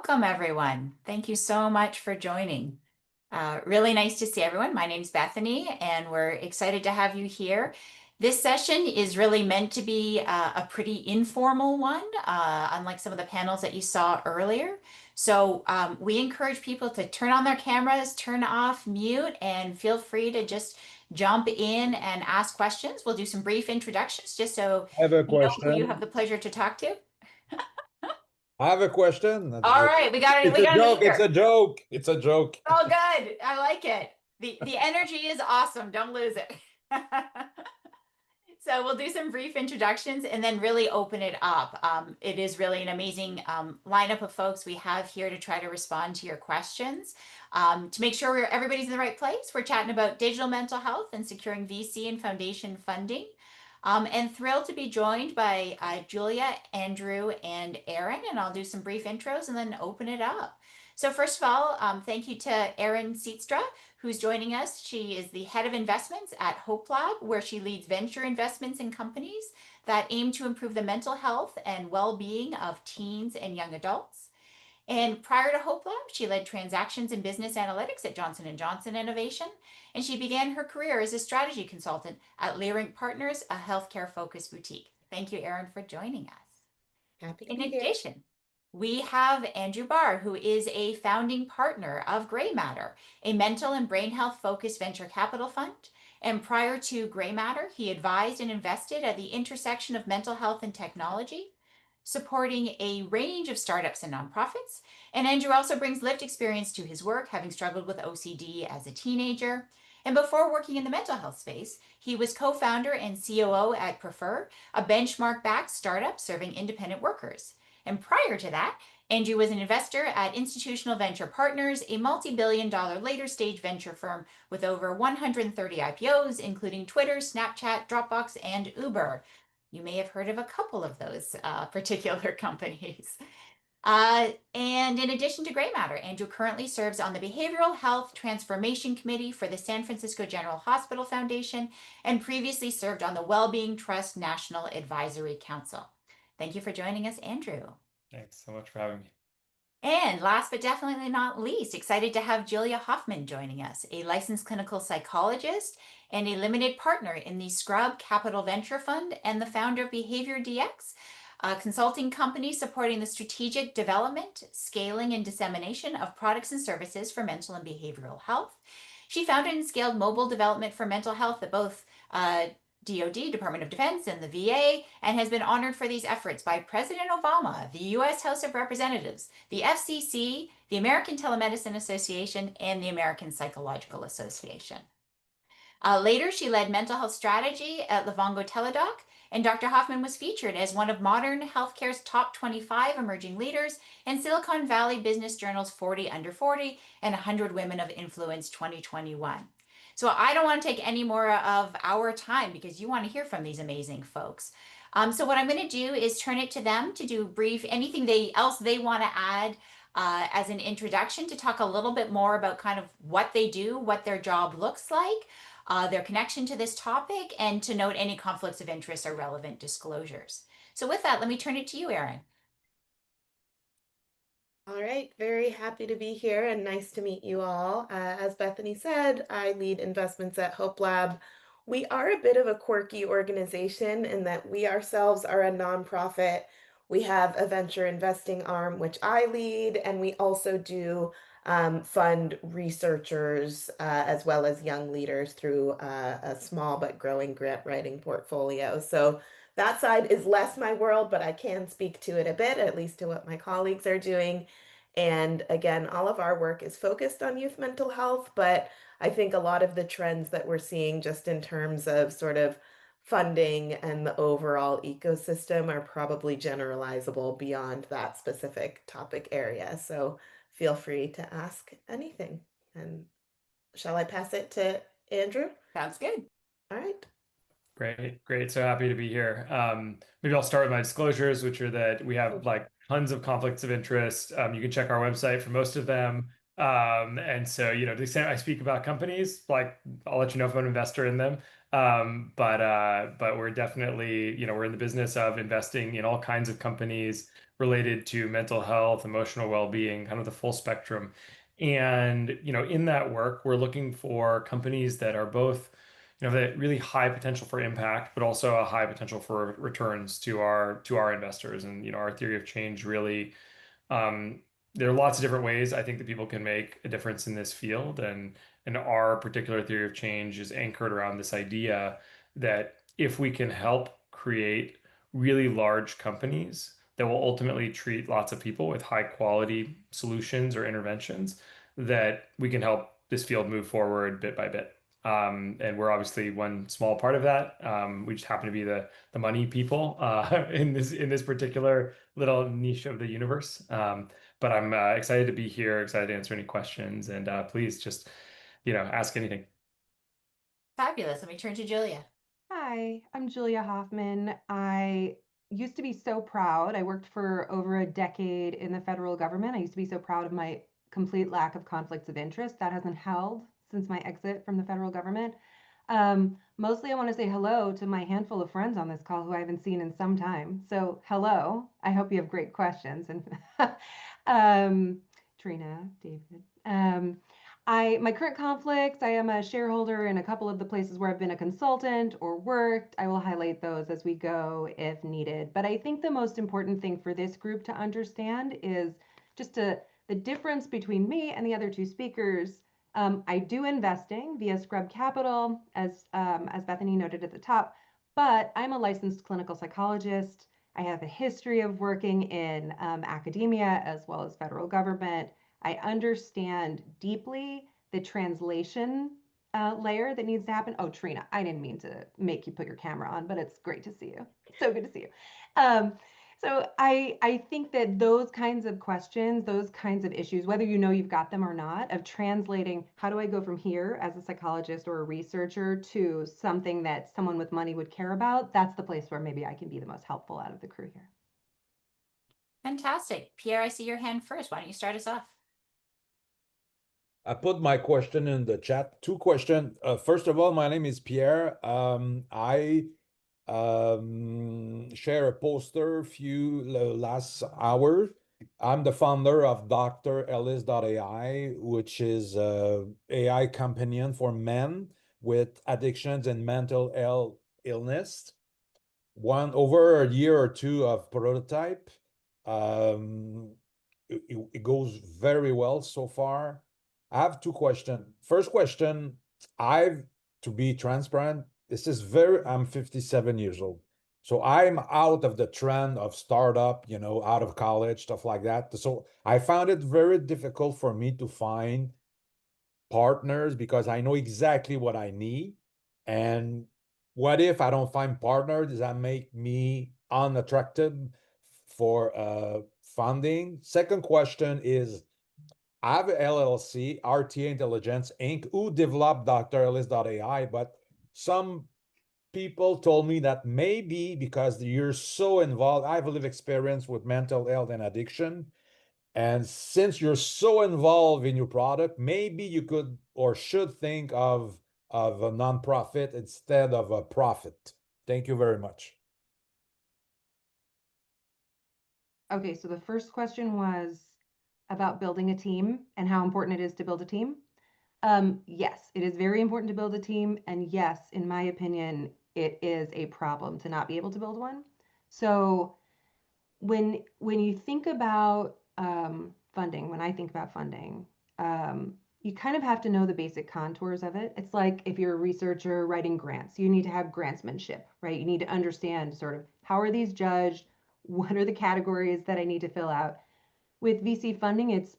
Welcome, everyone. Thank you so much for joining. Really nice to see everyone. My name's Bethany, and we're excited to have you here. This session is really meant to be a pretty informal one, unlike some of the panels that you saw earlier. So we encourage people to turn on their cameras, turn off mute, and feel free to just jump in and ask questions. We'll do some brief introductions just so I have a you know who you have question. the pleasure to talk to. I have a question. All right, It's we a got a joke. It's leader. a joke. It's a joke. Oh, good. I like it. The energy is awesome. Don't lose it. So we'll do some brief introductions and then really open it up. It is really an amazing lineup of folks we have here to try to respond to your questions. To make sure everybody's in the right place, we're chatting about digital mental health and securing VC and foundation funding. And thrilled to be joined by Julia, Andrew, and Erin. And I'll do some brief intros and then open it up. So first of all, thank you to Erin Sietstra, who's joining us. She is the head of investments at Hopelab, where she leads venture investments in companies that aim to improve the mental health and well-being of teens and young adults. And prior to Hopelab, she led transactions and business analytics at Johnson & Johnson Innovation, and she began her career as a strategy consultant at Leerink Partners, a healthcare-focused boutique. Thank you, Erin, for joining us. Happy to In be here. addition, we have Andrew Barr, who is a founding partner of GreyMatter, a mental and brain health focused venture capital fund. And prior to GreyMatter, he advised and invested at the intersection of mental health and technology, supporting a range of startups and nonprofits. And Andrew also brings lived experience to his work, having struggled with OCD as a teenager. And before working in the mental health space, he was co-founder and COO at Prefer, a benchmark-backed startup serving independent workers. And prior to that, Andrew was an investor at Institutional Venture Partners, a multi-billion-dollar later-stage venture firm with over 130 IPOs, including Twitter, Snapchat, Dropbox, and Uber. You may have heard of a couple of those particular companies. And in addition to GreyMatter, Andrew currently serves on the Behavioral Health Transformation Committee for the San Francisco General Hospital Foundation and previously served on the Wellbeing Trust National Advisory Council. Thank you for joining us, Andrew. Thanks so much for having me. And last but definitely not least, excited to have Julia Hoffman joining us, a licensed clinical psychologist and a limited partner in the Scrub Capital Venture Fund and the founder of Behavior DX, a consulting company supporting the strategic development, scaling, and dissemination of products and services for mental and behavioral health. She founded and scaled mobile development for mental health at both DoD, Department of Defense, and the VA, and has been honored for these efforts by President Obama, the U.S. House of Representatives, the FCC, the American Telemedicine Association, and the American Psychological Association. Later, she led mental health strategy at Livongo Teladoc, and Dr. Hoffman was featured as one of modern healthcare's top 25 emerging leaders in Silicon Valley Business Journal's 40 Under 40 and 100 Women of Influence 2021. So I don't want to take any more of our time because you want to hear from these amazing folks. So what I'm going to do is turn it to them to do brief, anything else they want to add as an introduction to talk a little bit more about kind of what they do, what their job looks like, their connection to this topic, and to note any conflicts of interest or relevant disclosures. So with that, let me turn it to you, Erin. All right, very happy to be here and nice to meet you all. As Bethany said, I lead investments at Hopelab. We are a bit of a quirky organization in that we ourselves are a nonprofit. We have a venture investing arm, which I lead, and we also do fund researchers as well as young leaders through a small but growing grant writing portfolio. So that side is less my world, but I can speak to it a bit, at least to what my colleagues are doing. And again, all of our work is focused on youth mental health, but I think a lot of the trends that we're seeing just in terms of sort of funding and the overall ecosystem are probably generalizable beyond that specific topic area. So feel free to ask anything. And shall I pass it to Andrew? Sounds good. All right. Great. So happy to be here. Maybe I'll start with my disclosures, which are that we have like tons of conflicts of interest. You can check our website for most of them. And so, to the extent I speak about companies, like I'll let you know if I'm an investor in them. But we're definitely, we're in the business of investing in all kinds of companies related to mental health, emotional well-being, kind of the full spectrum. And, in that work, we're looking for companies that are both, that really high potential for impact, but also a high potential for returns to our investors. And, our theory of change really um, there are lots of different ways I think that people can make a difference in this field, and our particular theory of change is anchored around this idea that if we can help create really large companies that will ultimately treat lots of people with high quality solutions or interventions, that we can help this field move forward bit by bit. And we're obviously one small part of that. We just happen to be the money people in this particular little niche of the universe. But I'm excited to be here, excited to answer any questions, and please just ask anything. Fabulous. Let me turn to Julia. Hi, I'm Julia Hoffman. I used to be so proud. I worked for over a decade in the federal government. I used to be so proud of my complete lack of conflicts of interest. That hasn't held since my exit from the federal government. Mostly, I want to say hello to my handful of friends on this call who I haven't seen in some time. So, hello. I hope you have great questions. And Trina, David. My current conflicts, I am a shareholder in a couple of the places where I've been a consultant or worked. I will highlight those as we go if needed. But I think the most important thing for this group to understand is just the difference between me and the other two speakers. I do investing via Scrub Capital, as Bethany noted at the top, but I'm a licensed clinical psychologist. I have a history of working in academia as well as federal government. I understand deeply the translation layer that needs to happen. Oh, Trina, I didn't mean to make you put your camera on, but it's great to see you. So good to see you. So I think that those kinds of questions, those kinds of issues, whether you know you've got them or not, of translating how do I go from here as a psychologist or a researcher to something that someone with money would care about, that's the place where maybe I can be the most helpful out of the crew here. Fantastic. Pierre, I see your hand first. Why don't you start us off? I put my question in the chat. Two questions. First of all, my name is Pierre. I share a poster last hour. I'm the founder of Dr. Ellis.ai, which is a AI companion for men with addictions and mental health illness. Over a year or two of prototype. It goes very well so far. I have two questions. First question, to be transparent, I'm 57 years old. So I'm out of the trend of startup, out of college, stuff like that. So I found it very difficult for me to find partners because I know exactly what I need. And what if I don't find partners? Does that make me unattractive for funding? Second question is, I have an LLC, RTA Intelligence Inc., who developed Dr. Ellis.ai, but some people told me that maybe because you're so involved, I have a little experience with mental health and addiction. And since you're so involved in your product, maybe you could or should think of a nonprofit instead of a profit. Thank you very much. Okay, so the first question was about building a team and how important it is to build a team. Yes, it is very important to build a team. And yes, in my opinion, it is a problem to not be able to build one. So when you think about funding, when I think about funding, you kind of have to know the basic contours of it. It's like if you're a researcher writing grants, you need to have grantsmanship, right? You need to understand sort of how are these judged? What are the categories that I need to fill out? With VC funding, it's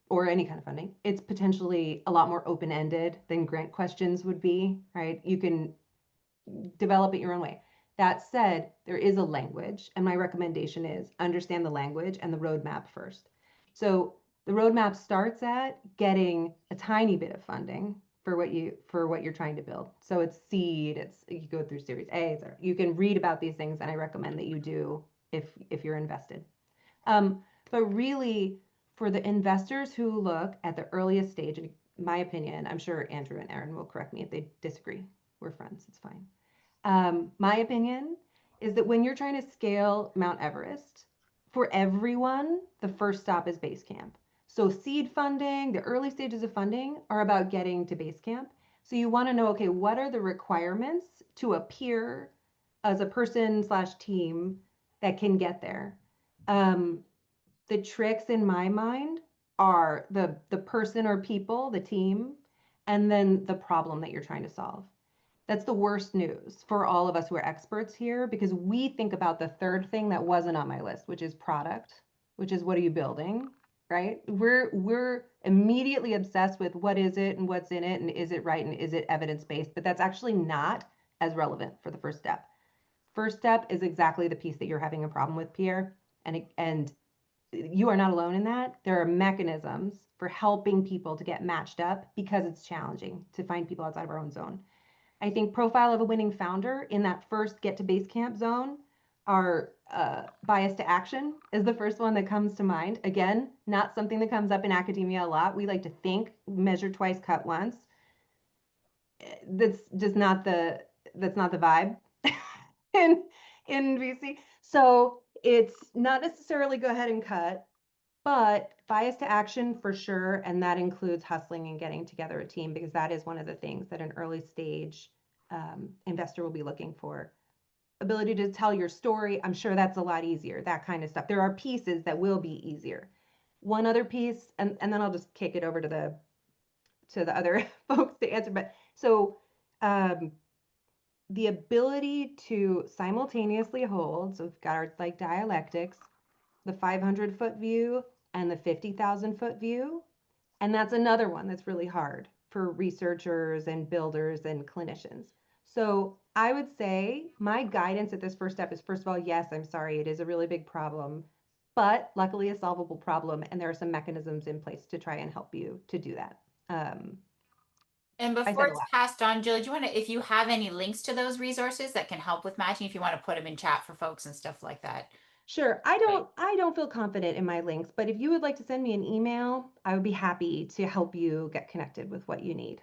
or any kind of funding, it's potentially a lot more open-ended than grant questions would be, right? You can develop it your own way. That said, there is a language, and my recommendation is understand the language and the roadmap first. So the roadmap starts at getting a tiny bit of funding for what you're trying to build. So it's seed, you go through Series A, you can read about these things, and I recommend that you do if you're invested. But really, for the investors who look at the earliest stage, in my opinion, I'm sure Andrew and Erin will correct me if they disagree. We're friends, it's fine. My opinion is that when you're trying to scale Mount Everest, for everyone, the first stop is base camp. So seed funding, the early stages of funding are about getting to base camp. So you want to know, okay, what are the requirements to appear as a person slash team that can get there? The tricks in my mind are the person or people, the team, and then the problem that you're trying to solve. That's the worst news for all of us who are experts here, because we think about the third thing that wasn't on my list, which is product, which is what are you building, right? We're immediately obsessed with what is it and what's in it and is it right and is it evidence-based, but that's actually not as relevant for the first step. First step is exactly the piece that you're having a problem with, Pierre, and you are not alone in that. There are mechanisms for helping people to get matched up because it's challenging to find people outside of our own zone. I think profile of a winning founder in that first get to base camp zone are bias to action is the first one that comes to mind. Again, not something that comes up in academia a lot. We like to think, measure twice, cut once. That's just not the vibe in VC. So it's not necessarily go ahead and cut, but bias to action for sure. And that includes hustling and getting together a team, because that is one of the things that an early stage investor will be looking for. Ability to tell your story, I'm sure that's a lot easier, that kind of stuff. There are pieces that will be easier. One other piece, and then I'll just kick it over to the other folks to answer. But so the ability to simultaneously hold, so we've got our like dialectics, the 500-foot view and the 50,000-foot view. And that's another one that's really hard for researchers and builders and clinicians. So I would say my guidance at this first step is, first of all, yes, I'm sorry, it is a really big problem, but luckily a solvable problem. And there are some mechanisms in place to try and help you to do that. And I before said a it's lot. passed on, Julie, do you want to, if you have any links to those resources that can help with matching, if you want to put them in chat for folks and stuff like that? Sure. I don't feel confident in my links, but if you would like to send me an email, I would be happy to help you get connected with what you need.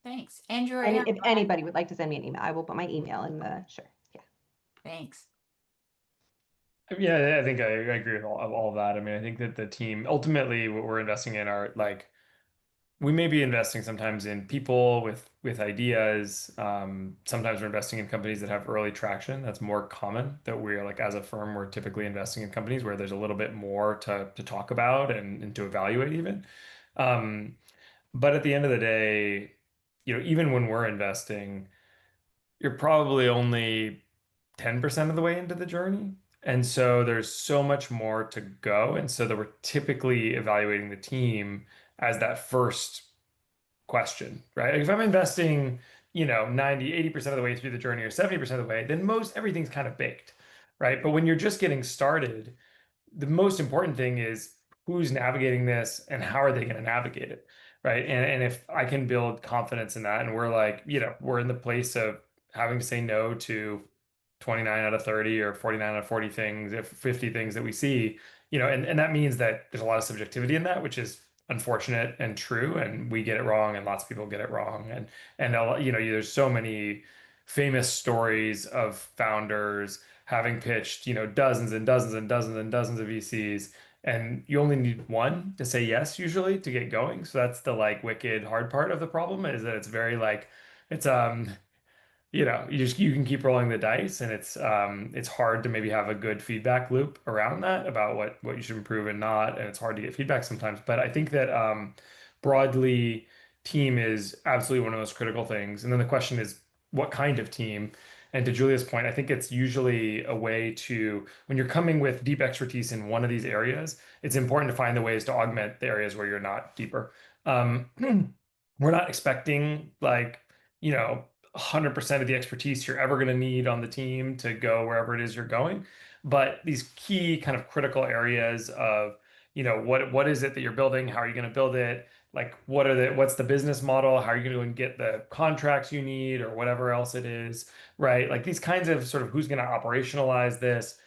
Thanks. Andrew or And Erin, if anybody would like to send me an email, I will put my email in the, sure. Yeah. thanks. Yeah, I think I agree with all of that. I mean, I think that the team ultimately what we're investing in are like we may be investing sometimes in people with ideas. Sometimes we're investing in companies that have early traction. That's more common that we're like as a firm, we're typically investing in companies where there's a little bit more to talk about and to evaluate even. But at the end of the day, even when we're investing, you're probably only 10% of the way into the journey. And so there's so much more to go. And so that we're typically evaluating the team as that first question, right? Like if I'm investing, 90, 80% of the way through the journey or 70% of the way, then most everything's kind of baked, right? But when you're just getting started, the most important thing is who's navigating this and how are they going to navigate it, right? And if I can build confidence in that, and we're like, we're in the place of having to say no to 29 out of 30 or 49 out of 40 things, if 50 things that we see, and that means that there's a lot of subjectivity in that, which is unfortunate and true, and we get it wrong, and lots of people get it wrong, and there's so many famous stories of founders having pitched, dozens and dozens and dozens and dozens of VCs, and you only need one to say yes usually to get going. So that's the like wicked hard part of the problem is that it's very like it's you can keep rolling the dice, and it's hard to maybe have a good feedback loop around that about what you should improve and not, and it's hard to get feedback sometimes. But I think that broadly, team is absolutely one of the most critical things. And then the question is, what kind of team? And to Julia's point, I think it's usually a way to, when you're coming with deep expertise in one of these areas, it's important to find the ways to augment the areas where you're not deeper. We're not expecting like, 100% of the expertise you're ever going to need on the team to go wherever it is you're going. But these key kind of critical areas of, what is it that you're building? How are you going to build it? Like, what's the business model? How are you going to get the contracts you need or whatever else it is, right? Like these kinds of sort of who's going to operationalize this.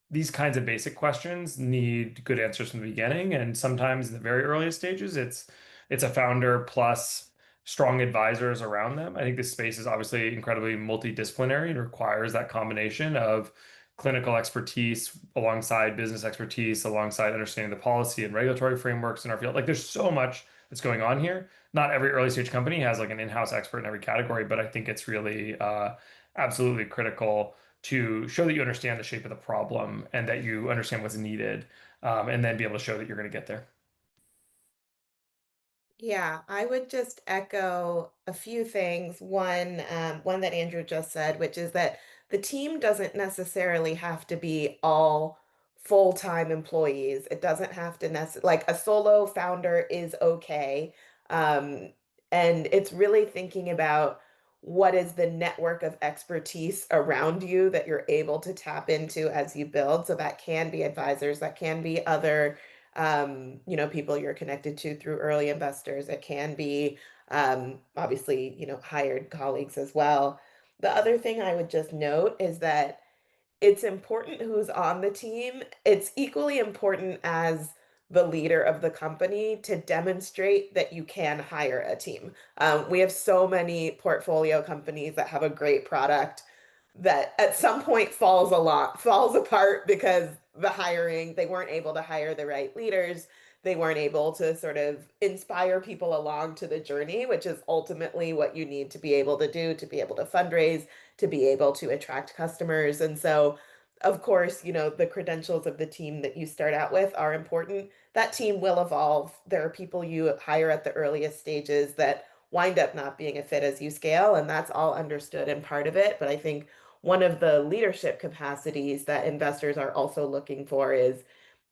these kinds of basic questions need good answers from the beginning. And sometimes in the very earliest stages, it's a founder plus strong advisors around them. I think this space is obviously incredibly multidisciplinary and requires that combination of clinical expertise alongside business expertise, alongside understanding the policy and regulatory frameworks in our field. Like there's so much that's going on here. Not every early stage company has like an in-house expert in every category, but I think it's really absolutely critical to show that you understand the shape of the problem and that you understand what's needed, and then be able to show that you're going to get there. Yeah, I would just echo a few things. One that Andrew just said, which is that the team doesn't necessarily have to be all full-time employees. It doesn't have to like a solo founder is okay. Um, and it's really thinking about what is the network of expertise around you that you're able to tap into as you build. So that can be advisors, that can be other people you're connected to through early investors. It can be obviously, hired colleagues as well. The other thing I would just note is that it's important who's on the team. It's equally important as the leader of the company to demonstrate that you can hire a team. We have so many portfolio companies that have a great product that at some point falls apart because they weren't able to hire the right leaders. They weren't able to sort of inspire people along to the journey, which is ultimately what you need to be able to do to be able to fundraise, to be able to attract customers. And so, of course, the credentials of the team that you start out with are important. That team will evolve. There are people you hire at the earliest stages that wind up not being a fit as you scale, and that's all understood and part of it. But I think one of the leadership capacities that investors are also looking for is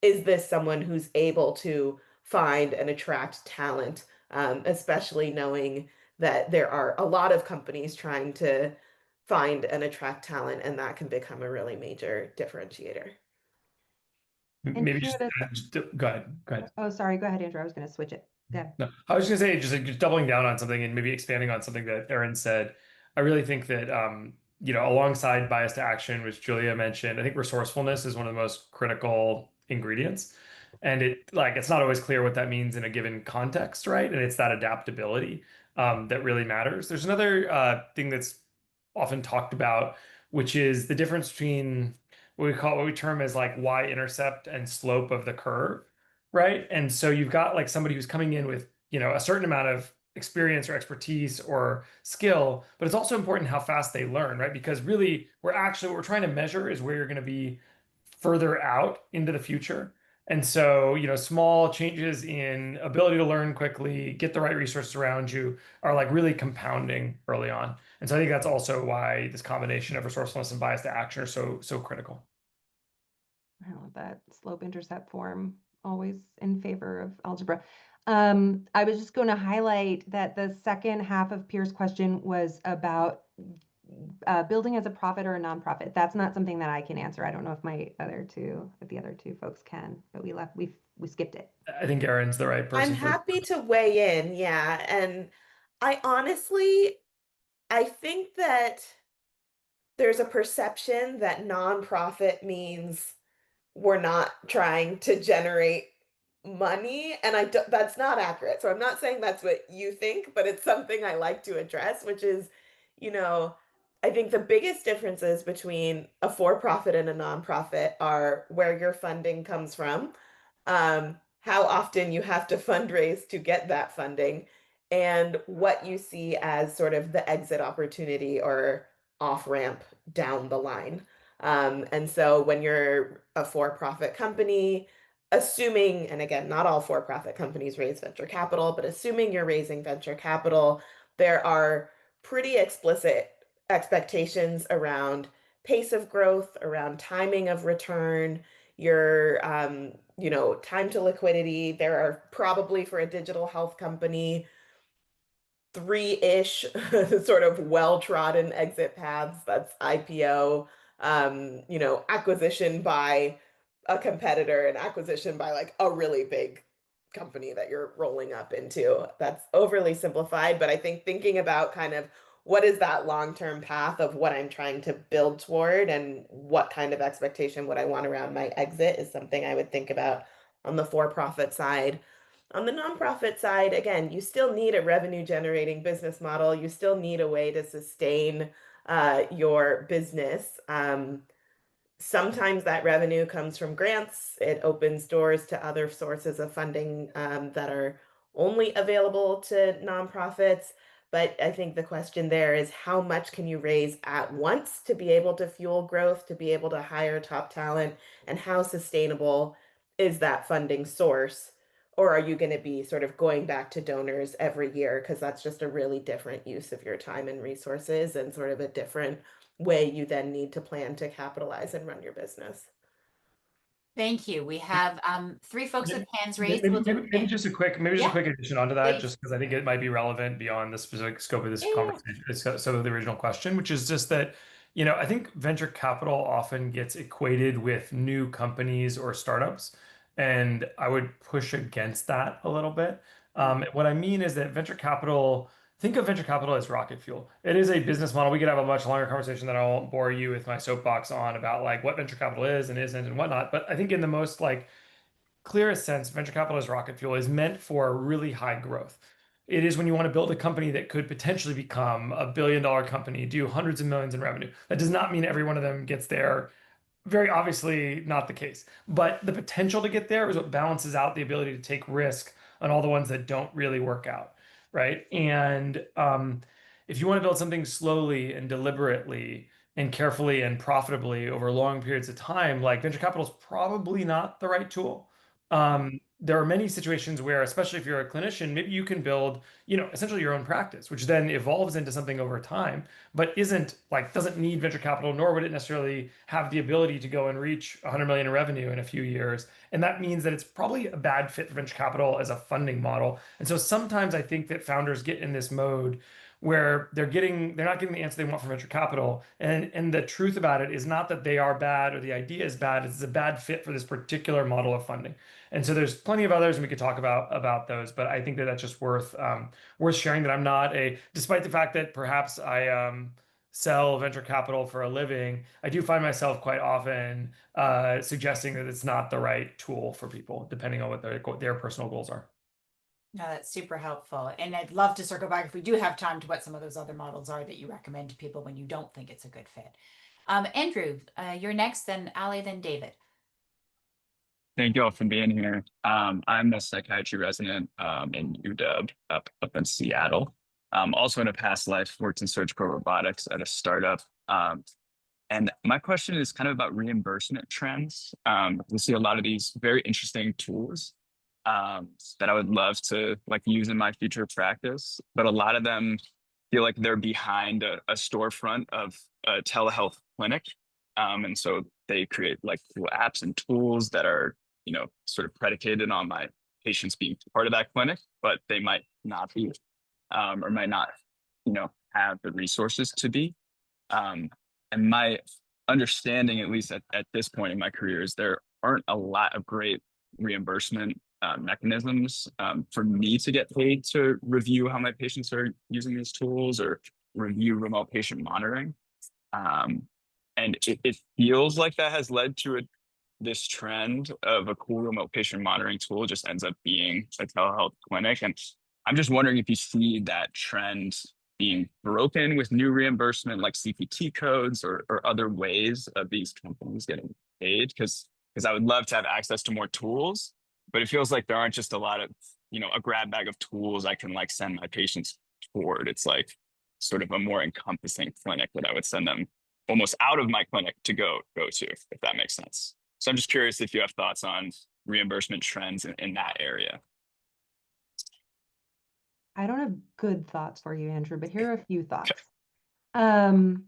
this someone who's able to find and attract talent, especially knowing that there are a lot of companies trying to find and attract talent, and that can become a really major differentiator. And Maybe here just go ahead. Go ahead. Oh, sorry, go ahead, Andrew. I was going to switch it. Go. No, I was just gonna say, just doubling down on something and maybe expanding on something that Erin said. I really think that alongside bias to action, which Julia mentioned, I think resourcefulness is one of the most critical ingredients. And it's not always clear what that means in a given context, right? And it's that adaptability that really matters. There's another thing that's often talked about, which is the difference between what we term as like y-intercept and slope of the curve, right? And so you've got like somebody who's coming in with, a certain amount of experience or expertise or skill, but it's also important how fast they learn, right? Because really, what we're trying to measure is where you're going to be further out into the future. And so, small changes in ability to learn quickly, get the right resources around you are like really compounding early on. And so I think that's also why this combination of resourcefulness and bias to action are so critical. I love that slope intercept form, always in favor of algebra. I was just going to highlight that the second half of Pierre's question was about building as a profit or a nonprofit. That's not something that I can answer. I don't know if the other two folks can, but we skipped it. I think Erin's the right person. I'm happy to weigh in, yeah. And I think that there's a perception that nonprofit means we're not trying to generate money, and that's not accurate. So I'm not saying that's what you think, but it's something I like to address, which is, I think the biggest differences between a for-profit and a nonprofit are where your funding comes from, how often you have to fundraise to get that funding, and what you see as sort of the exit opportunity or off-ramp down the line. And so when you're a for-profit company, assuming, and again, not all for-profit companies raise venture capital, but assuming you're raising venture capital, there are pretty explicit expectations around pace of growth, around timing of return, your time to liquidity. There are probably, for a digital health company, three-ish sort of well-trodden exit paths. That's IPO, acquisition by a competitor, and acquisition by like a really big company that you're rolling up into. That's overly simplified, but I think thinking about kind of what is that long-term path of what I'm trying to build toward, and what kind of expectation would I want around my exit is something I would think about on the for-profit side. On the nonprofit side, again, you still need a revenue generating business model. You still need a way to sustain your business. Sometimes that revenue comes from grants. It opens doors to other sources of funding that are only available to nonprofits. But I think the question there is, how much can you raise at once to be able to fuel growth, to be able to hire top talent, and how sustainable is that funding source? Or are you going to be sort of going back to donors every year? Because that's just a really different use of your time and resources, and sort of a different way you then need to plan to capitalize and run your business. Thank you. We have 3 folks with hands raised. Maybe, We'll do maybe just a quick, maybe just a Yeah, quick addition onto that, please. just because I think it might be relevant beyond the specific scope of this conversation, so of the original question, which is just that, I think venture capital often gets equated with new companies or startups, and I would push against that a little bit. What I mean is that think of venture capital as rocket fuel. It is a business model. We could have a much longer conversation that I won't bore you with my soapbox on about like what venture capital is and isn't and whatnot. But I think in the most like clearest sense, venture capital as rocket fuel is meant for really high growth. It is when you want to build a company that could potentially become a billion-dollar company, do hundreds of millions in revenue. That does not mean every one of them gets there. Very obviously not the case. But the potential to get there is what balances out the ability to take risk on all the ones that don't really work out, right? And if you want to build something slowly and deliberately and carefully and profitably over long periods of time, like venture capital is probably not the right tool. There are many situations where, especially if you're a clinician, maybe you can build, essentially your own practice, which then evolves into something over time, but doesn't need venture capital, nor would it necessarily have the ability to go and reach 100 million in revenue in a few years. And that means that it's probably a bad fit for venture capital as a funding model. And so sometimes I think that founders get in this mode where they're not getting the answer they want from venture capital. And the truth about it is not that they are bad or the idea is bad, it's a bad fit for this particular model of funding. And so there's plenty of others, and we could talk about those. But I think that that's just worth sharing. That I'm not despite the fact that perhaps I sell venture capital for a living, I do find myself quite often suggesting that it's not the right tool for people, depending on what their personal goals are. No, that's super helpful. And I'd love to circle back if we do have time to what some of those other models are that you recommend to people when you don't think it's a good fit. Andrew, you're next, then Ali, then David. Thank you all for being here. I'm a psychiatry resident in UW up in Seattle. Also in a past life, worked in surgical robotics at a startup. And my question is kind of about reimbursement trends. We see a lot of these very interesting tools that I would love to use in my future practice, but a lot of them feel like they're behind a storefront of a telehealth clinic. And so they create cool apps and tools that are, sort of predicated on my patients being part of that clinic, but they might not be, or might not, have the resources to be. And my understanding, at least at this point in my career, is there aren't a lot of great reimbursement mechanisms for me to get paid to review how my patients are using these tools or review remote patient monitoring. And it feels like that has led to this trend of a cool remote patient monitoring tool just ends up being a telehealth clinic. And I'm just wondering if you see that trend being broken with new reimbursement like CPT codes or other ways of these companies getting paid, because I would love to have access to more tools, but it feels like there aren't just a lot of, a grab bag of tools I can send my patients toward. It's sort of a more encompassing clinic that I would send them almost out of my clinic to go to, if that makes sense. So I'm just curious if you have thoughts on reimbursement trends in that area. I don't have good thoughts for you, Andrew, but here are a few thoughts. You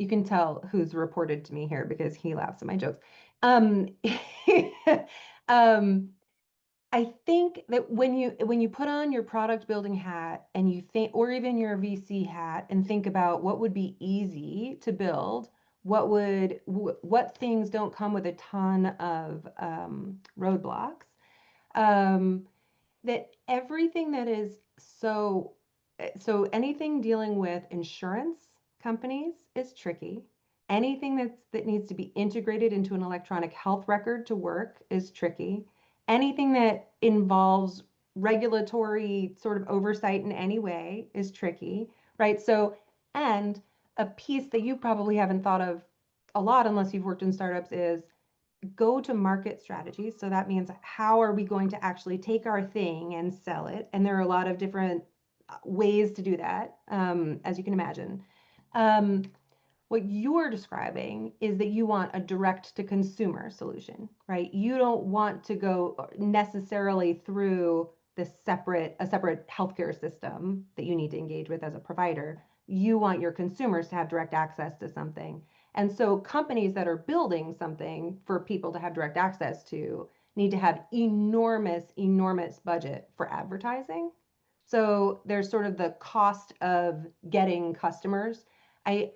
can tell who's reported to me here because he laughs at my jokes. I think that when you put on your product building hat and you think, or even your VC hat, and think about what would be easy to build, what things don't come with a ton of roadblocks, that everything that is so so anything dealing with insurance companies is tricky. Anything that needs to be integrated into an electronic health record to work is tricky. Anything that involves regulatory sort of oversight in any way is tricky, right? So, and a piece that you probably haven't thought of a lot unless you've worked in startups is go to market strategies. So that means how are we going to actually take our thing and sell it? And there are a lot of different ways to do that, as you can imagine. What you're describing is that you want a direct to consumer solution, right? You don't want to go necessarily through a separate healthcare system that you need to engage with as a provider. You want your consumers to have direct access to something. And so companies that are building something for people to have direct access to need to have enormous budget for advertising. So there's sort of the cost of getting customers.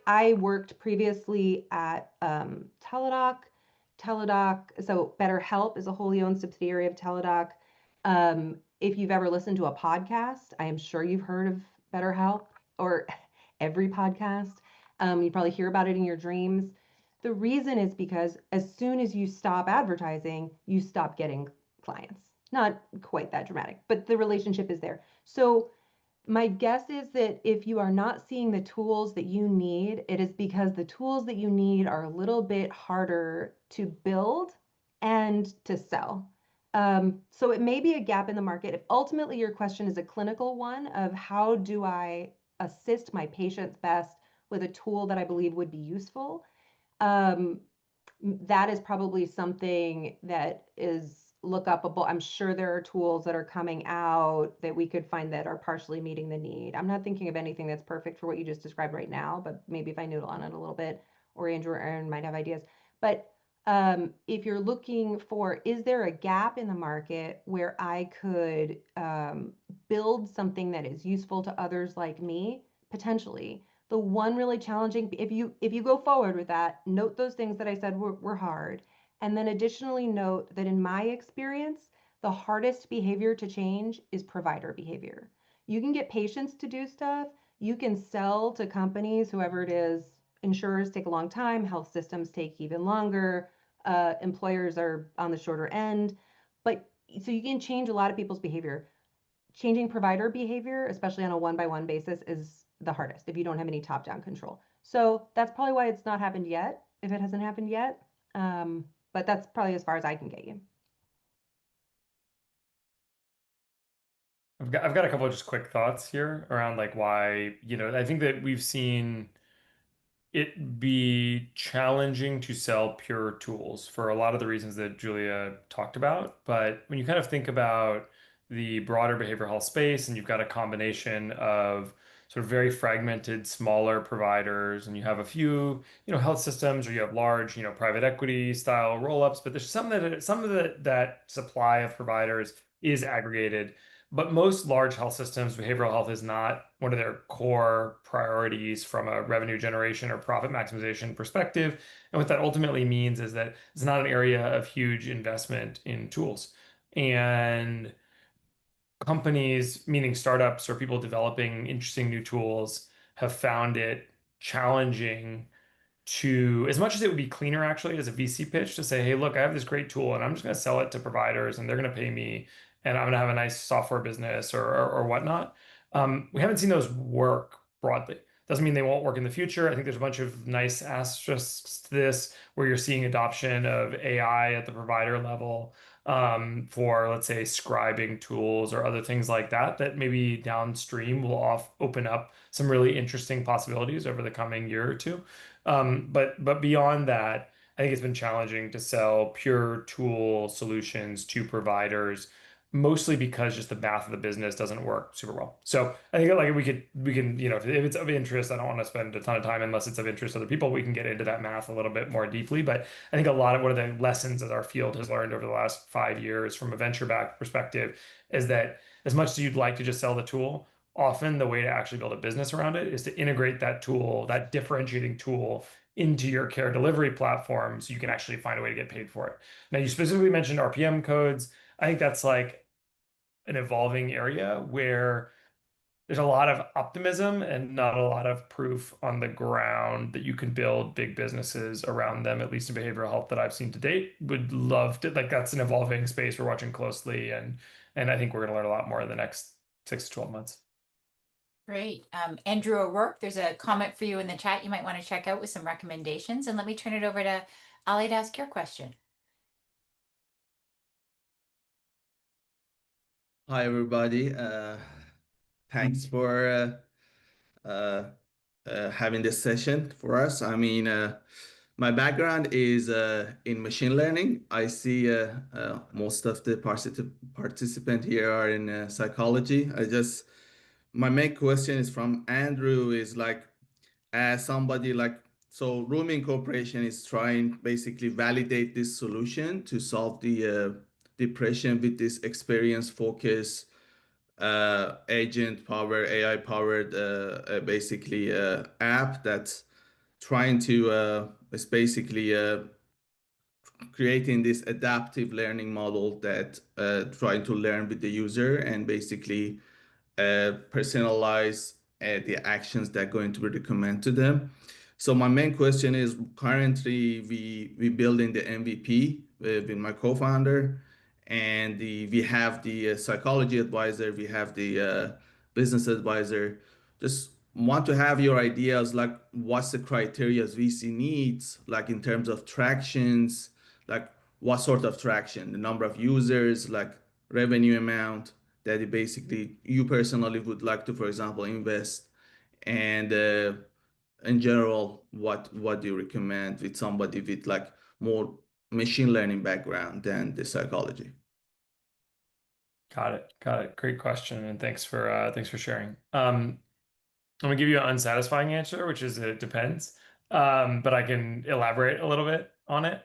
I worked previously at Teladoc. So BetterHelp is a wholly owned subsidiary of Teladoc. If you've ever listened to a podcast, I am sure you've heard of BetterHelp or every podcast. You probably hear about it in your dreams. The reason is because as soon as you stop advertising, you stop getting clients. Not quite that dramatic, but the relationship is there. So my guess is that if you are not seeing the tools that you need, it is because the tools that you need are a little bit harder to build and to sell. So it may be a gap in the market. If ultimately your question is a clinical one of how do I assist my patients best with a tool that I believe would be useful, that is probably something that is look upable. I'm sure there are tools that are coming out that we could find that are partially meeting the need. I'm not thinking of anything that's perfect for what you just described right now, but maybe if I noodle on it a little bit, or Andrew or Erin might have ideas. But if you're looking for, is there a gap in the market where I could build something that is useful to others like me? Potentially. The one really challenging, if you go forward with that, note those things that I said were hard. And then additionally note that in my experience, the hardest behavior to change is provider behavior. You can get patients to do stuff. You can sell to companies, whoever it is. Insurers take a long time. Health systems take even longer. Employers are on the shorter end. But so you can change a lot of people's behavior. Changing provider behavior, especially on a one-by-one basis, is the hardest if you don't have any top-down control. So that's probably why it's not happened yet, if it hasn't happened yet. But that's probably as far as I can get you. I've got a couple of just quick thoughts here around like why, I think that we've seen it be challenging to sell pure tools for a lot of the reasons that Julia talked about. But when you kind of think about the broader behavioral health space and you've got a combination of sort of very fragmented, smaller providers, and you have a few, health systems, or you have large, private equity style roll-ups, but there's some of that supply of providers is aggregated. But most large health systems, behavioral health is not one of their core priorities from a revenue generation or profit maximization perspective. And what that ultimately means is that it's not an area of huge investment in tools. And companies, meaning startups or people developing interesting new tools, have found it challenging to, as much as it would be cleaner actually as a VC pitch to say, hey, look, I have this great tool and I'm just going to sell it to providers and they're going to pay me and I'm going to have a nice software business or whatnot. We haven't seen those work broadly. Doesn't mean they won't work in the future. I think there's a bunch of nice asterisks to this where you're seeing adoption of AI at the provider level for, let's say, scribing tools or other things like that, that maybe downstream will open up some really interesting possibilities over the coming year or two. But beyond that, I think it's been challenging to sell pure tool solutions to providers, mostly because just the math of the business doesn't work super well. So I think like we can, if it's of interest, I don't want to spend a ton of time unless it's of interest to other people. We can get into that math a little bit more deeply. But I think a lot of one of the lessons that our field has learned over the last 5 years from a venture-backed perspective is that as much as you'd like to just sell the tool, often the way to actually build a business around it is to integrate that tool, that differentiating tool, into your care delivery platform so you can actually find a way to get paid for it. Now, you specifically mentioned RPM codes. I think that's like an evolving area where there's a lot of optimism and not a lot of proof on the ground that you can build big businesses around them, at least in behavioral health that I've seen to date. Would love to, like, that's an evolving space we're watching closely, and I think we're going to learn a lot more in the next 6 to 12 months. Great. Andrew O'Rourke, there's a comment for you in the chat you might want to check out with some recommendations. And let me turn it over to Ali to ask your question. Hi, everybody. Thanks for having this session for us. I mean, my background is in machine learning. I see most of the participant here are in psychology. My main question is from Andrew is like, as somebody like, so Rooming Corporation is trying basically validate this solution to solve the depression with this experience focus agent powered AI powered basically app that's trying to is basically creating this adaptive learning model that trying to learn with the user and basically personalize the actions that are going to be recommended to them. So my main question is currently we building the MVP with my co-founder, and we have the psychology advisor, we have the business advisor. Just want to have your ideas like what's the criteria VC needs, like in terms of tractions, like what sort of traction, the number of users, like revenue amount that you personally would like to, for example, invest, and in general, what do you recommend with somebody with like more machine learning background than the psychology? Got it. Got it. Great question, and thanks for sharing. I'm gonna give you an unsatisfying answer, which is it depends. But I can elaborate a little bit on it.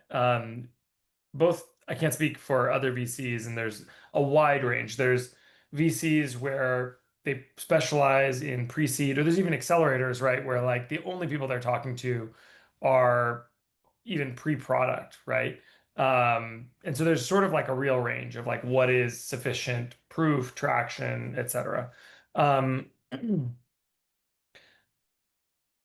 Both, I can't speak for other VCs, and there's a wide range. There's VCs where they specialize in pre-seed, or there's even accelerators, right? Where like the only people they're talking to are even pre-product, right? And so there's sort of like a real range of like what is sufficient proof, traction, etc. Um,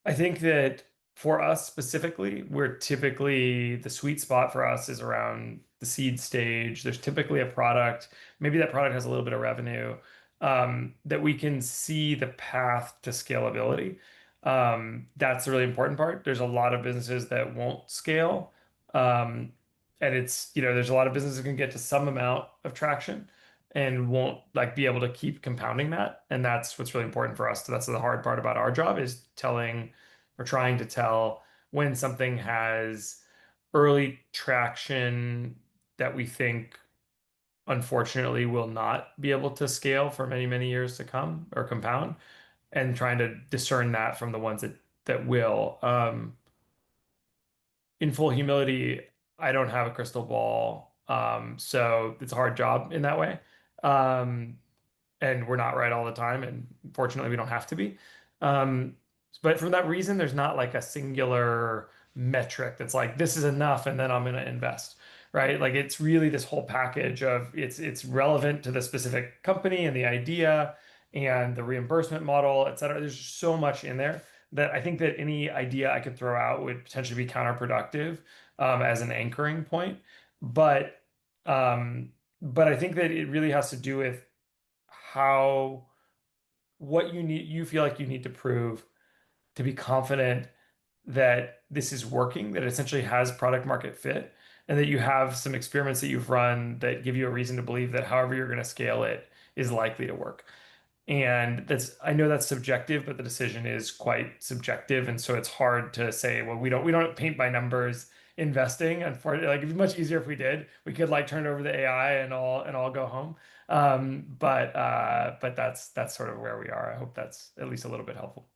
I think that for us specifically, we're typically the sweet spot for us is around the seed stage. There's typically a product, maybe that product has a little bit of revenue, that we can see the path to scalability. That's the really important part. There's a lot of businesses that won't scale. And it's, there's a lot of businesses that can get to some amount of traction and won't like be able to keep compounding that. And that's what's really important for us. So that's the hard part about our job is telling or trying to tell when something has early traction that we think unfortunately will not be able to scale for many, many years to come or compound, and trying to discern that from the ones that will. In full humility, I don't have a crystal ball. So it's a hard job in that way. And we're not right all the time, and fortunately we don't have to be. But for that reason, there's not like a singular metric that's like this is enough and then I'm going to invest, right? Like it's really this whole package of it's relevant to the specific company and the idea and the reimbursement model, et cetera. There's so much in there that I think that any idea I could throw out would potentially be counterproductive as an anchoring point. But I think that it really has to do with what you feel like you need to prove to be confident that this is working, that it essentially has product market fit, and that you have some experiments that you've run that give you a reason to believe that however you're going to scale it is likely to work. And I know that's subjective, but the decision is quite subjective. And so it's hard to say, well, we don't paint by numbers investing. Unfortunately, like it'd be much easier if we did. We could like turn over the AI and all go home. But that's sort of where we are. I hope that's at least a little bit helpful.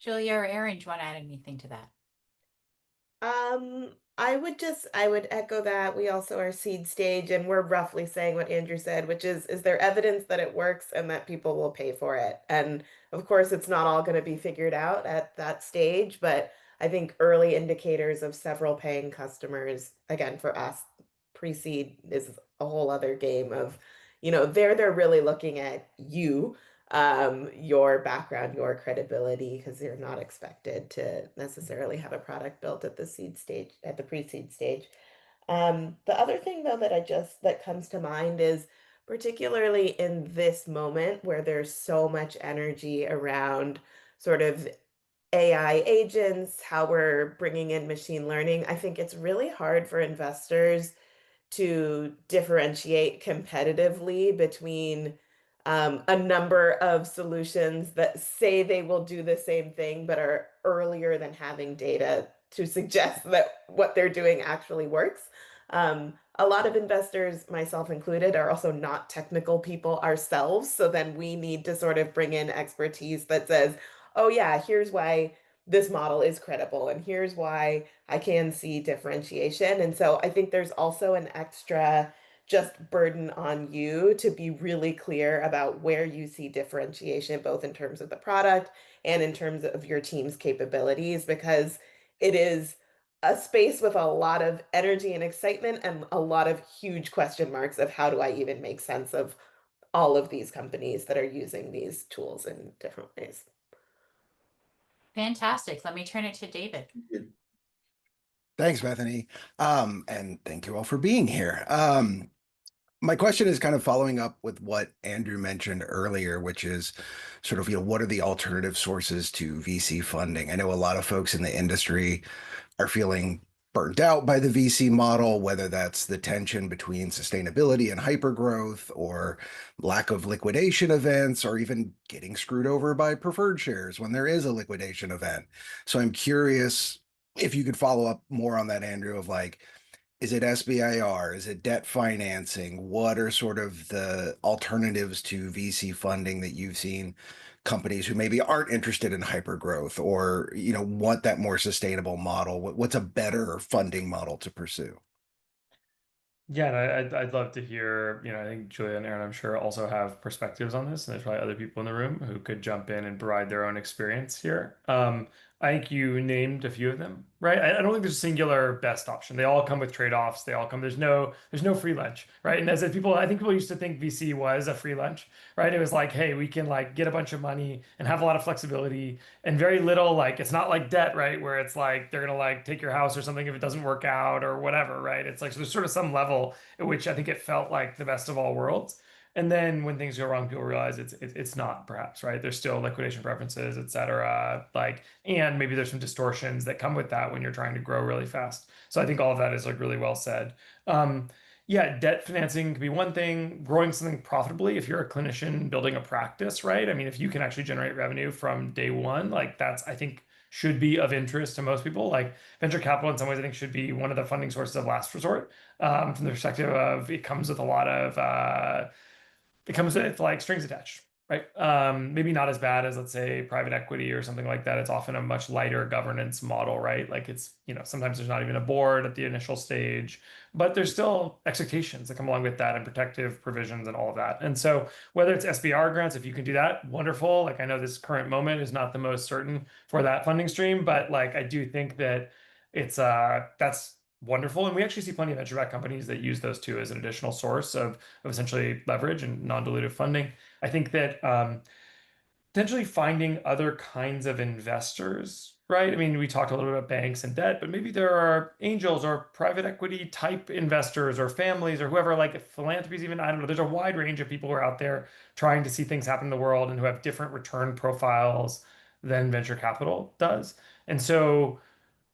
Julia or Erin, do you want to add anything to that? I would echo that. We also are seed stage, and we're roughly saying what Andrew said, which is there evidence that it works and that people will pay for it? And of course, it's not all going to be figured out at that stage, but I think early indicators of several paying customers, again, for us, pre-seed is a whole other game of, they're really looking at you your background, your credibility, because you're not expected to necessarily have a product built at the seed stage, at the pre-seed stage. The other thing though that comes to mind is particularly in this moment where there's so much energy around sort of AI agents, how we're bringing in machine learning. I think it's really hard for investors to differentiate competitively between a number of solutions that say they will do the same thing but are earlier than having data to suggest that what they're doing actually works. A lot of investors, myself included, are also not technical people ourselves. So then we need to sort of bring in expertise that says, oh, yeah, here's why this model is credible, and here's why I can see differentiation. And so I think there's also an extra just burden on you to be really clear about where you see differentiation, both in terms of the product and in terms of your team's capabilities, because it is a space with a lot of energy and excitement and a lot of huge question marks of how do I even make sense of all of these companies that are using these tools in different ways. Fantastic. Let me turn it to David. Thanks, Bethany. And thank you all for being here. My question is kind of following up with what Andrew mentioned earlier, which is sort of, what are the alternative sources to VC funding? I know a lot of folks in the industry are feeling burnt out by the VC model, whether that's the tension between sustainability and hypergrowth, or lack of liquidation events, or even getting screwed over by preferred shares when there is a liquidation event. So I'm curious if you could follow up more on that, Andrew, of like, is it SBIR? Is it debt financing? What are sort of the alternatives to VC funding that you've seen companies who maybe aren't interested in hypergrowth, or, want that more sustainable model? What's a better funding model to pursue? Yeah, and I'd love to hear, I think Julia and Erin, I'm sure, also have perspectives on this, and there's probably other people in the room who could jump in and provide their own experience here. I think you named a few of them, right? I don't think there's a singular best option. They all come with trade-offs. They all come, there's no free lunch, right? And as people, I think people used to think VC was a free lunch, right? It was like, hey, we can like get a bunch of money and have a lot of flexibility and very little, like, it's not like debt, right? Where it's like they're gonna like take your house or something if it doesn't work out or whatever, right? It's like, so there's sort of some level at which I think it felt like the best of all worlds. And then when things go wrong, people realize it's not, perhaps, right? There's still liquidation preferences, et cetera. Like, and maybe there's some distortions that come with that when you're trying to grow really fast. So I think all of that is like really well said. Yeah, debt financing could be one thing. Growing something profitably, if you're a clinician building a practice, right? I mean, if you can actually generate revenue from day one, like that's, I think, should be of interest to most people. Like venture capital, in some ways, I think should be one of the funding sources of last resort. From the perspective of it comes with a lot of it comes with like strings attached, right? Maybe not as bad as, let's say, private equity or something like that. It's often a much lighter governance model, right? Like it's, sometimes there's not even a board at the initial stage, but there's still expectations that come along with that and protective provisions and all of that. And so whether it's SBR grants, if you can do that, wonderful. Like I know this current moment is not the most certain for that funding stream, but like I do think that it's that's wonderful. And we actually see plenty of venture-backed companies that use those two as an additional source of essentially leverage and non-dilutive funding. I think that potentially finding other kinds of investors, right? I mean, we talked a little bit about banks and debt, but maybe there are angels or private equity type investors or families or whoever, like philanthropies, even, I don't know, there's a wide range of people who are out there trying to see things happen in the world and who have different return profiles than venture capital does. And so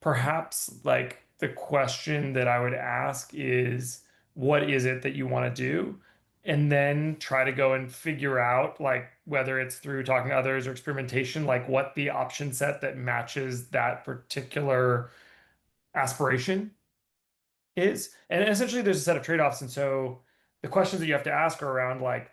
perhaps like the question that I would ask is, what is it that you want to do? And then try to go and figure out, like, whether it's through talking to others or experimentation, like what the option set that matches that particular aspiration is. And essentially there's a set of trade-offs. And so the questions that you have to ask are around like,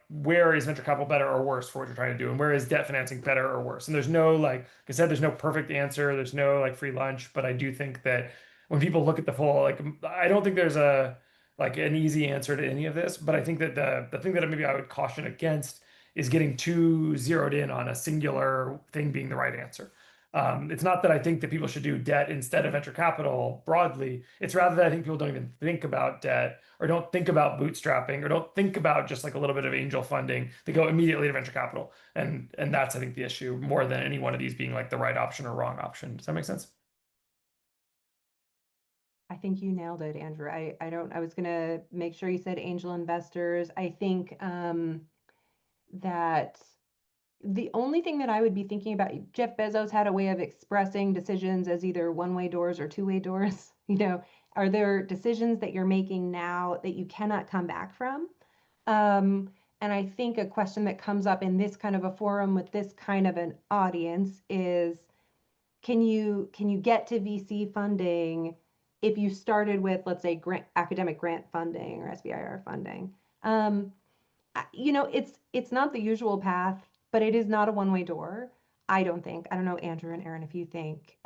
where is venture capital better or worse for what you're trying to do? And where is debt financing better or worse? And there's no, like I said, there's no perfect answer. There's no like free lunch. But I do think that when people look at the full, like, I don't think there's a like an easy answer to any of this. But I think that the thing that maybe I would caution against is getting too zeroed in on a singular thing being the right answer. It's not that I think that people should do debt instead of venture capital broadly. It's rather that I think people don't even think about debt, or don't think about bootstrapping, or don't think about just like a little bit of angel funding. They go immediately to venture capital. And that's, I think, the issue, more than any one of these being like the right option or wrong option. Does that make sense? I think you nailed it, Andrew. I was gonna make sure you said angel investors. I think that the only thing that I would be thinking about, Jeff Bezos had a way of expressing decisions as either one-way doors or two-way doors. You know, are there decisions that you're making now that you cannot come back from? And I think a question that comes up in this kind of a forum with this kind of an audience is, can you get to VC funding if you started with, let's say, academic grant funding or SBIR funding? You know, it's not the usual path, but it is not a one-way door. I don't think. I don't know, Andrew and Erin, if you think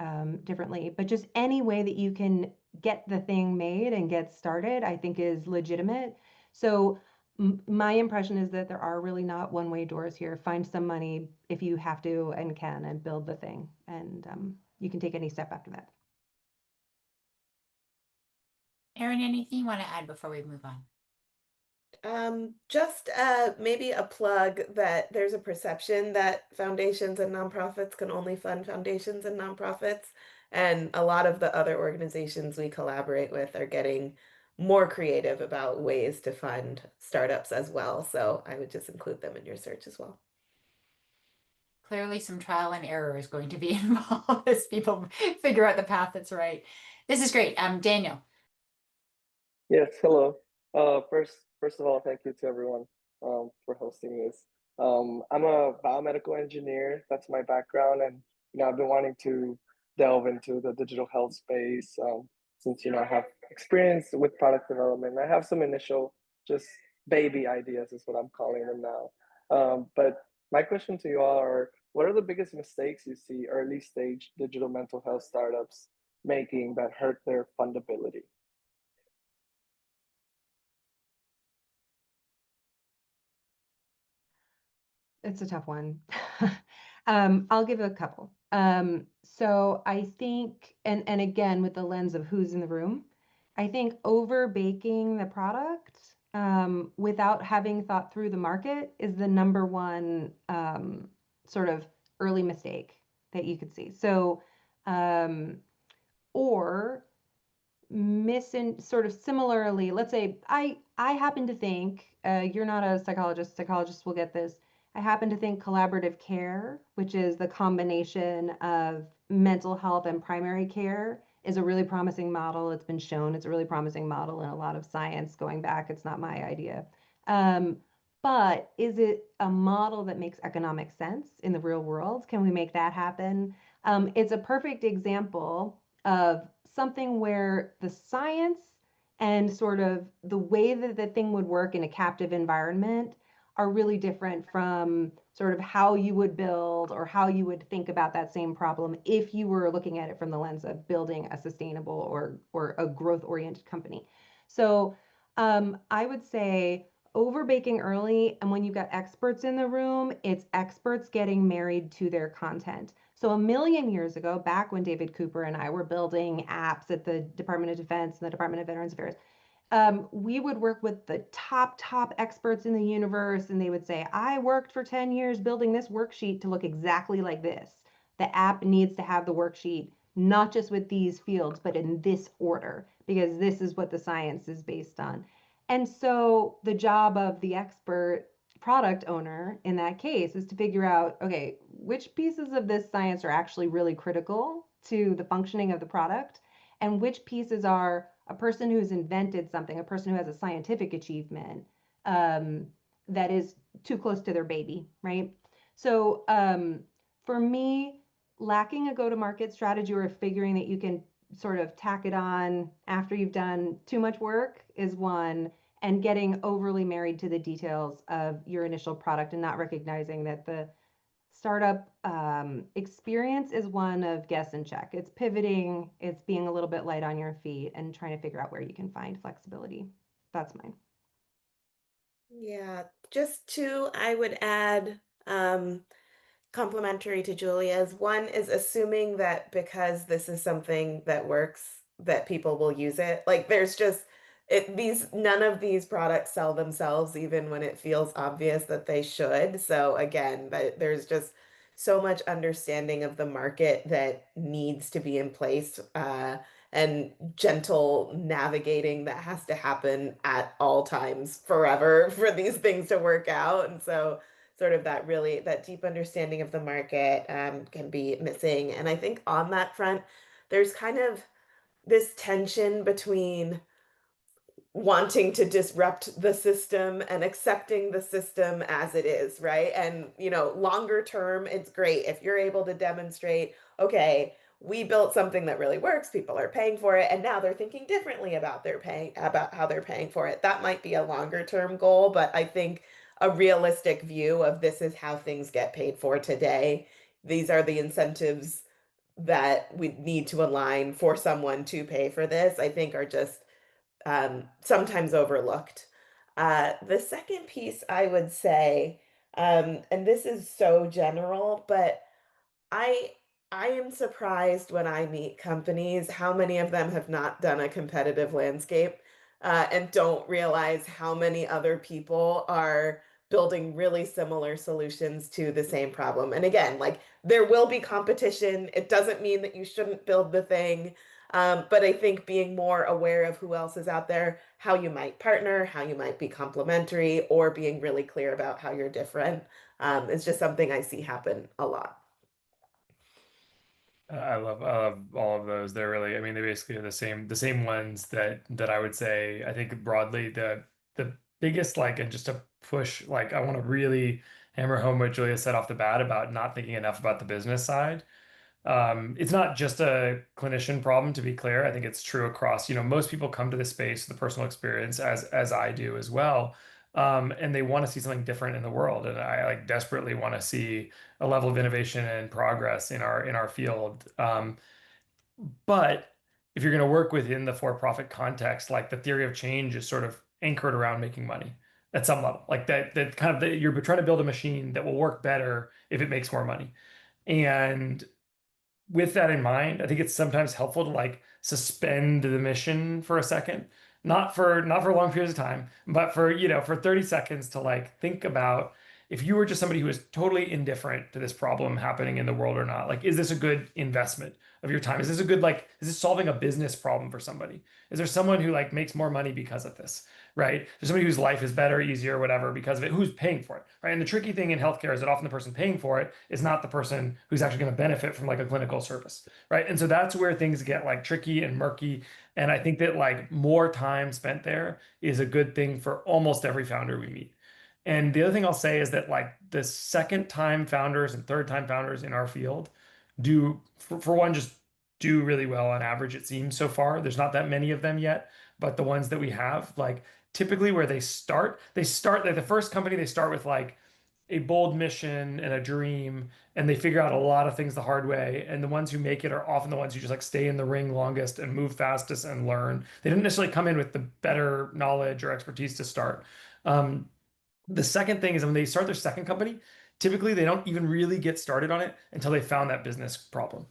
differently, but just any way that you can get the thing made and get started, I think is legitimate. So my impression is that there are really not one-way doors here. Find some money if you have to and can, and build the thing, and you can take any step after that. Erin, anything you want to add before we move on? Just maybe a plug that there's a perception that foundations and nonprofits can only fund foundations and nonprofits. And a lot of the other organizations we collaborate with are getting more creative about ways to fund startups as well. So I would just include them in your search as well. Clearly some trial and error is going to be involved as people figure out the path that's right. This is great. Daniel. Yes, hello. First of all, thank you to everyone for hosting this. I'm a biomedical engineer. That's my background, and I've been wanting to delve into the digital health space since I have experience with product development. I have some initial just baby ideas, is what I'm calling them now. But my question to you all are: what are the biggest mistakes you see early stage digital mental health startups making that hurt their fundability? It's a tough one. I'll give a couple. So I think, and again, with the lens of who's in the room, I think over baking the product without having thought through the market is the number one sort of early mistake that you could see. So, or missing sort of similarly, let's say I happen to think, you're not a psychologist, psychologists will get this. I happen to think collaborative care, which is the combination of mental health and primary care, is a really promising model. It's been shown it's a really promising model in a lot of science going back. It's not my idea. But is it a model that makes economic sense in the real world? Can we make that happen? It's a perfect example of something where the science and sort of the way that the thing would work in a captive environment are really different from sort of how you would build or how you would think about that same problem if you were looking at it from the lens of building a sustainable or a growth-oriented company. So I would say over baking early, and when you've got experts in the room, it's experts getting married to their content. So a million years ago, back when David Cooper and I were building apps at the Department of Defense and the Department of Veterans Affairs, we would work with the top experts in the universe, and they would say, I worked for 10 years building this worksheet to look exactly like this. The app needs to have the worksheet, not just with these fields, but in this order, because this is what the science is based on. And so the job of the expert product owner in that case is to figure out, okay, which pieces of this science are actually really critical to the functioning of the product, and which pieces are a person who's invented something, a person who has a scientific achievement that is too close to their baby, right? So for me, lacking a go-to-market strategy or figuring that you can sort of tack it on after you've done too much work is one, and getting overly married to the details of your initial product and not recognizing that the startup experience is one of guess and check. It's pivoting, it's being a little bit light on your feet and trying to figure out where you can find flexibility. That's mine. Yeah, just two, I would add complementary to Julia's. One is assuming that because this is something that works, that people will use it. Like there's just none of these products sell themselves, even when it feels obvious that they should. So again, there's just so much understanding of the market that needs to be in place, and gentle navigating that has to happen at all times forever for these things to work out. And so sort of that deep understanding of the market can be missing. And I think on that front, there's kind of this tension between wanting to disrupt the system and accepting the system as it is, right? And, longer term, it's great if you're able to demonstrate, okay, we built something that really works, people are paying for it, and now they're thinking differently about how they're paying for it. That might be a longer term goal, but I think a realistic view of this is how things get paid for today. These are the incentives that we need to align for someone to pay for this, I think are just sometimes overlooked. The second piece I would say, and this is so general, but I I am surprised when I meet companies how many of them have not done a competitive landscape, and don't realize how many other people are building really similar solutions to the same problem. And again, like there will be competition. It doesn't mean that you shouldn't build the thing. But I think being more aware of who else is out there, how you might partner, how you might be complementary, or being really clear about how you're different, is just something I see happen a lot. I love all of those. They're really, I mean, they basically are the same ones that I would say, I think broadly the biggest, like, and just to push, like, I want to really hammer home what Julia said off the bat about not thinking enough about the business side. It's not just a clinician problem, to be clear. I think it's true across, most people come to this space, the personal experience, as I do as well. And they want to see something different in the world. And I like desperately want to see a level of innovation and progress in our field. But if you're going to work within the for-profit context, like the theory of change is sort of anchored around making money at some level. Like that kind of you're trying to build a machine that will work better if it makes more money. And with that in mind, I think it's sometimes helpful to like suspend the mission for a second, not for long periods of time, but for 30 seconds to like think about if you were just somebody who is totally indifferent to this problem happening in the world or not. Like, is this a good investment of your time? Is this a good is this solving a business problem for somebody? Is there someone who like makes more money because of this? Right? There's somebody whose life is better, easier, whatever, because of it, who's paying for it, right? And the tricky thing in healthcare is that often the person paying for it is not the person who's actually going to benefit from like a clinical service, right? And so that's where things get like tricky and murky. And I think that like more time spent there is a good thing for almost every founder we meet. And the other thing I'll say is that like the second time founders and third time founders in our field do, for one, just do really well on average, it seems so far. There's not that many of them yet, but the ones that we have, like typically where they start like the first company, they start with like a bold mission and a dream, and they figure out a lot of things the hard way. And the ones who make it are often the ones who just like stay in the ring longest and move fastest and learn. They didn't necessarily come in with the better knowledge or expertise to start. The second thing is when they start their second company, typically they don't even really get started on it until they found that business problem.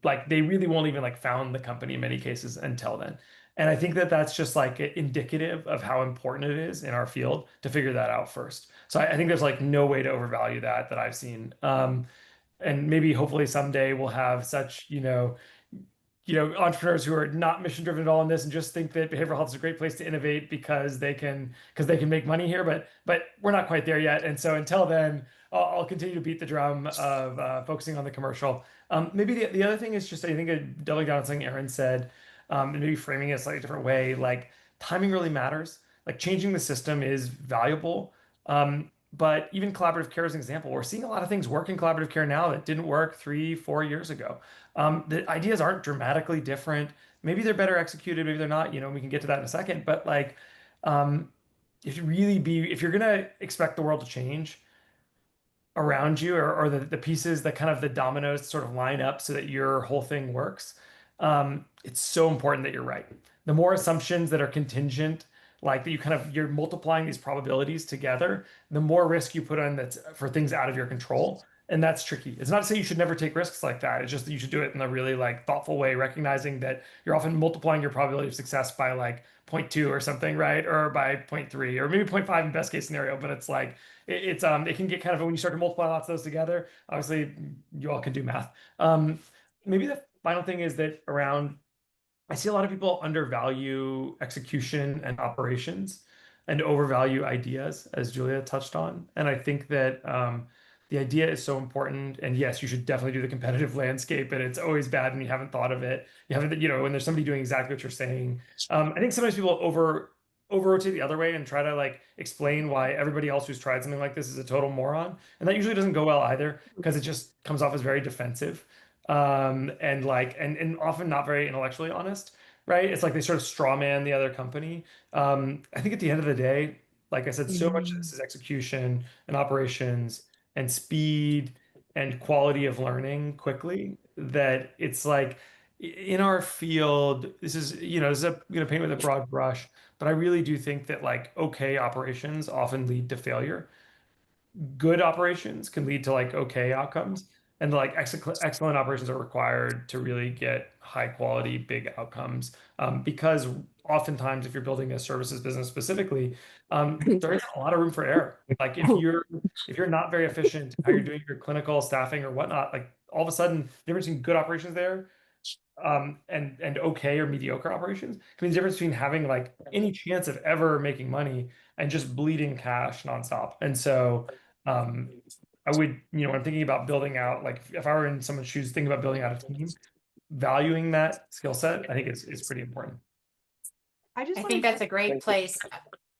Like they really won't even like found the company in many cases until then. And I think that that's just like indicative of how important it is in our field to figure that out first. So I think there's like no way to overvalue that I've seen. And maybe hopefully someday we'll have such, entrepreneurs who are not mission driven at all in this and just think that behavioral health is a great place to innovate because they can make money here, but we're not quite there yet. And so until then, I'll continue to beat the drum of focusing on the commercial. Maybe the other thing is just I think doubling down on something Erin said, and maybe framing it a slightly different way. Like timing really matters. Like changing the system is valuable. But even collaborative care is an example. We're seeing a lot of things work in collaborative care now that didn't work 3-4 years ago. The ideas aren't dramatically different. Maybe they're better executed, maybe they're not, we can get to that in a second. But like, if you're gonna expect the world to change around you or the pieces that kind of the dominoes sort of line up so that your whole thing works, it's so important that you're right. The more assumptions that are contingent, like that you're multiplying these probabilities together, the more risk you put on that's for things out of your control. And that's tricky. It's not to say you should never take risks like that. It's just that you should do it in a really like thoughtful way, recognizing that you're often multiplying your probability of success by like 0.2 or something, right? Or by 0.3 or maybe 0.5 in best case scenario. But it's like it can get kind of when you start to multiply lots of those together. Obviously, you all can do math. Maybe the final thing is that around I see a lot of people undervalue execution and operations and overvalue ideas, as Julia touched on. And I think that the idea is so important. And yes, you should definitely do the competitive landscape. And it's always bad when you haven't thought of it. You haven't, when there's somebody doing exactly what you're saying. I think sometimes people over rotate the other way and try to like explain why everybody else who's tried something like this is a total moron. And that usually doesn't go well either because it just comes off as very defensive and like and often not very intellectually honest, right? It's like they sort of straw man the other company. I think at the end of the day, like I said, so much of this is execution and operations and speed and quality of learning quickly that it's like in our field, this is, this is going to paint with a broad brush, but I really do think that like okay operations often lead to failure. Good operations can lead to like okay outcomes, and like excellent operations are required to really get high quality big outcomes, because oftentimes if you're building a services business specifically, there isn't a lot of room for error. Like if you're not very efficient how you're doing your clinical staffing or whatnot, like all of a sudden the difference between good operations there and okay or mediocre operations can be the difference between having like any chance of ever making money and just bleeding cash nonstop. And so I would, when I'm thinking about building out, like if I were in someone's shoes thinking about building out a team, valuing that skill set, I think is pretty important. I just I want think to. that's a great place.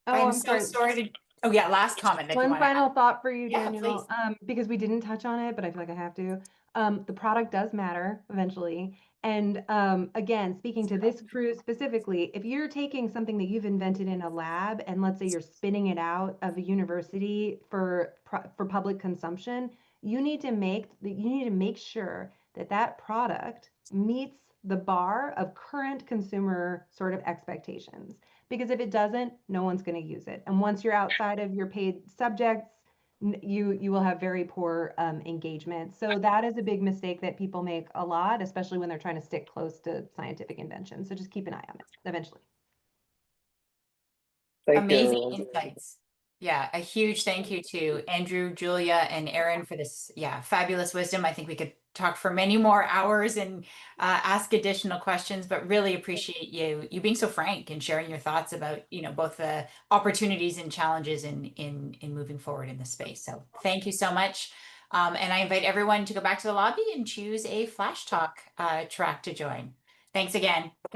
Oh, I'm so sorry to. Oh yeah, last comment that you One want to final add. thought for you, Yeah, Daniel, because we didn't touch on it, but I feel like I have to. The product does matter eventually. And again, speaking to this crew specifically, if you're taking something that you've invented in a lab and let's say you're spinning it out of a university for public consumption, you need to make sure that that product meets the bar of current consumer sort of expectations. Because if it doesn't, no one's going to use it. And once you're outside of your paid subjects, you will have very poor engagement. So that is a big mistake that people make a lot, especially when they're trying to stick close to scientific invention. So just keep an eye on it eventually. Thank you, Amazing everyone. insights. Yeah, a huge thank you to Andrew, Julia, and Erin for this, fabulous wisdom. I think we could talk for many more hours and ask additional questions, but really appreciate you being so frank and sharing your thoughts about, both the opportunities and challenges in moving forward in this space. So thank you so much. And I invite everyone to go back to the lobby and choose a Flash Talk track to join. Thanks again.